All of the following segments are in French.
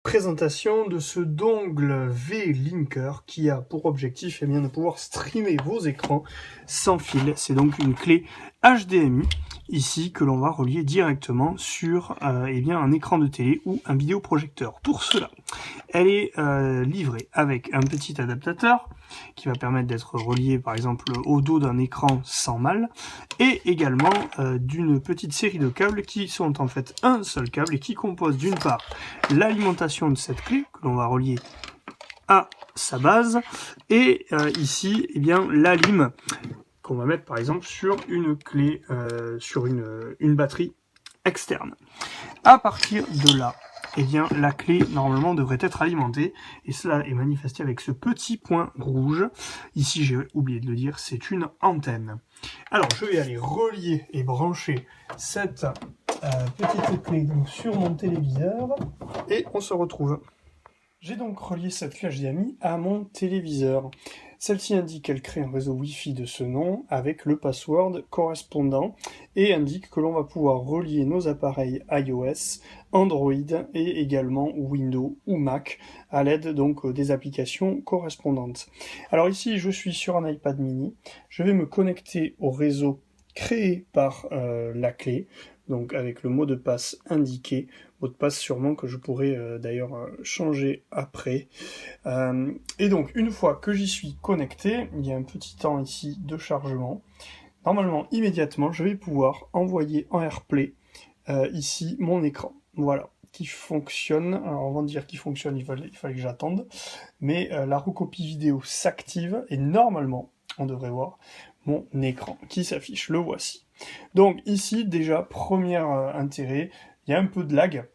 Présentation de ce dongle V-Linker qui a pour objectif de pouvoir streamer vos écrans sans fil. C'est donc une clé HDMI ici que l'on va relier directement sur un écran de télé ou un vidéoprojecteur. Pour cela, elle est livrée avec un petit adaptateur qui va permettre d'être relié par exemple au dos d'un écran sans mal, et également d'une petite série de câbles qui sont en fait un seul câble et qui compose d'une part l'alimentation de cette clé que l'on va relier à sa base, et ici la lime qu'on va mettre par exemple sur une clé, sur une batterie externe. À partir de là, la clé normalement devrait être alimentée, et cela est manifesté avec ce petit point rouge. Ici, j'ai oublié de le dire, c'est une antenne. Alors, je vais aller relier et brancher cette petite clé donc, sur mon téléviseur, et on se retrouve. J'ai donc relié cette clé HDMI à mon téléviseur. Celle-ci indique qu'elle crée un réseau Wi-Fi de ce nom avec le password correspondant et indique que l'on va pouvoir relier nos appareils iOS, Android et également Windows ou Mac à l'aide donc des applications correspondantes. Alors ici, je suis sur un iPad mini. Je vais me connecter au réseau créé par la clé, donc avec le mot de passe indiqué, mot de passe sûrement que je pourrais d'ailleurs changer après. Et donc une fois que j'y suis connecté, il y a un petit temps ici de chargement. Normalement, immédiatement, je vais pouvoir envoyer en AirPlay ici mon écran. Voilà, qui fonctionne. Alors avant de dire qu'il fonctionne, il fallait que j'attende. Mais la recopie vidéo s'active et normalement, on devrait voir mon écran qui s'affiche. Le voici. Donc ici, déjà, premier intérêt, il y a un peu de lag,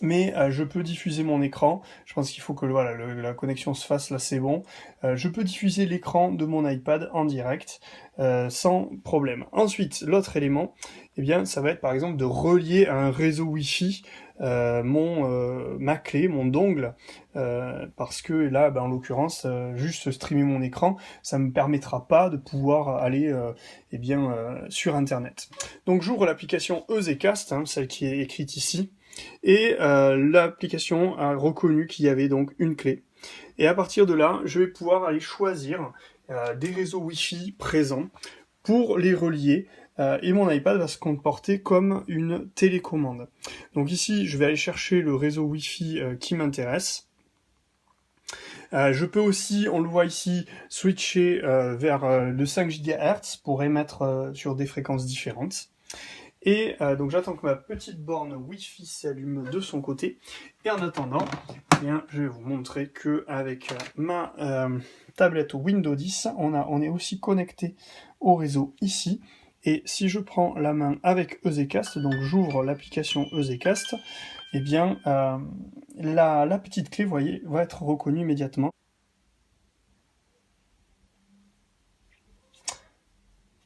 mais je peux diffuser mon écran. Je pense qu'il faut que la connexion se fasse, là c'est bon. Je peux diffuser l'écran de mon iPad en direct, sans problème. Ensuite, l'autre élément, ça va être par exemple de relier à un réseau Wi-Fi ma clé, mon dongle, parce que là, en l'occurrence, juste streamer mon écran, ça me permettra pas de pouvoir aller sur Internet. Donc j'ouvre l'application Ezecast, celle qui est écrite ici, et l'application a reconnu qu'il y avait donc une clé. Et à partir de là, je vais pouvoir aller choisir des réseaux Wi-Fi présents pour les relier, et mon iPad va se comporter comme une télécommande. Donc ici, je vais aller chercher le réseau Wi-Fi qui m'intéresse. Je peux aussi, on le voit ici, switcher vers le 5 GHz pour émettre sur des fréquences différentes. Et donc j'attends que ma petite borne Wi-Fi s'allume de son côté. Et en attendant, je vais vous montrer que avec ma tablette Windows 10, on est aussi connecté au réseau ici. Et si je prends la main avec Ezecast, donc j'ouvre l'application Ezecast, la petite clé, vous voyez, va être reconnue immédiatement.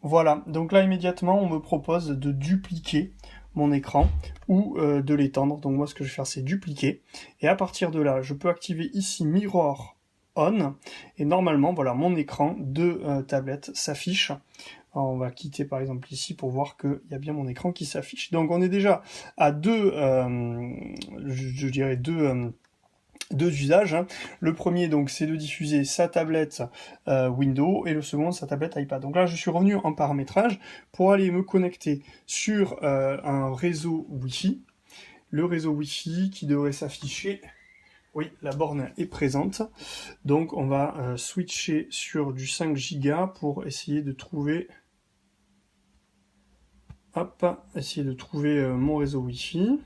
Voilà, donc là immédiatement on me propose de dupliquer mon écran ou de l'étendre. Donc moi ce que je vais faire c'est dupliquer. Et à partir de là, je peux activer ici Mirror On. Et normalement, voilà, mon écran de tablette s'affiche. On va quitter par exemple ici pour voir qu'il y a bien mon écran qui s'affiche. Donc on est déjà à deux usages. Le premier, donc, c'est de diffuser sa tablette Windows, et le second, sa tablette iPad. Donc là, je suis revenu en paramétrage pour aller me connecter sur un réseau Wi-Fi. Le réseau Wi-Fi qui devrait s'afficher. Oui, la borne est présente. Donc on va switcher sur du 5 Go pour essayer de trouver... essayer de trouver mon réseau Wi-Fi.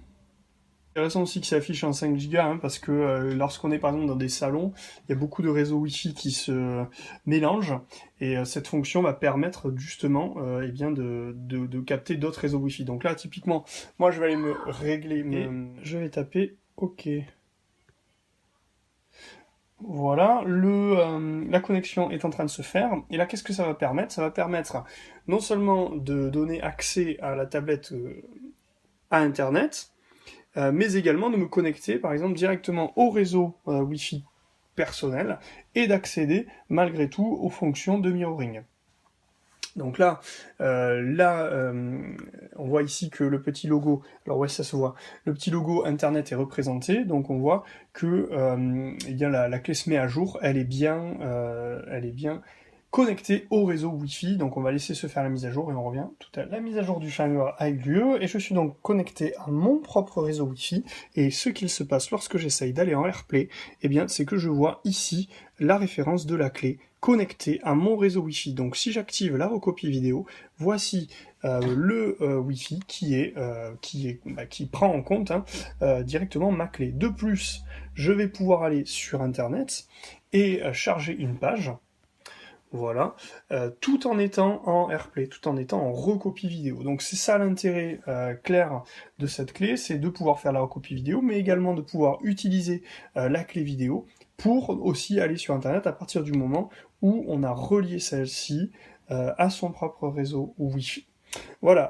Intéressant aussi que ça affiche en 5 Go, parce que lorsqu'on est par exemple dans des salons, il y a beaucoup de réseaux Wi-Fi qui se mélangent, et cette fonction va permettre justement de capter d'autres réseaux Wi-Fi. Donc là, typiquement, moi je vais aller me régler, je vais taper OK. Voilà, la connexion est en train de se faire, et là qu'est-ce que ça va permettre? Ça va permettre non seulement de donner accès à la tablette à Internet, mais également de me connecter par exemple directement au réseau Wi-Fi personnel et d'accéder malgré tout aux fonctions de mirroring. Donc là, on voit ici que le petit logo, alors ouais, ça se voit, le petit logo Internet est représenté, donc on voit que eh bien, la clé se met à jour, elle est bien connectée au réseau Wi-Fi, donc on va laisser se faire la mise à jour et on revient tout à l'heure. La mise à jour du firmware a eu lieu et je suis donc connecté à mon propre réseau Wi-Fi et ce qu'il se passe lorsque j'essaye d'aller en AirPlay, eh bien c'est que je vois ici la référence de la clé connectée à mon réseau Wi-Fi. Donc si j'active la recopie vidéo, voici le Wi-Fi qui prend en compte directement ma clé. De plus, je vais pouvoir aller sur Internet et charger une page. Voilà, tout en étant en AirPlay, tout en étant en recopie vidéo. Donc c'est ça l'intérêt clair de cette clé, c'est de pouvoir faire la recopie vidéo, mais également de pouvoir utiliser la clé vidéo pour aussi aller sur Internet à partir du moment où on a relié celle-ci à son propre réseau Wi-Fi. Voilà.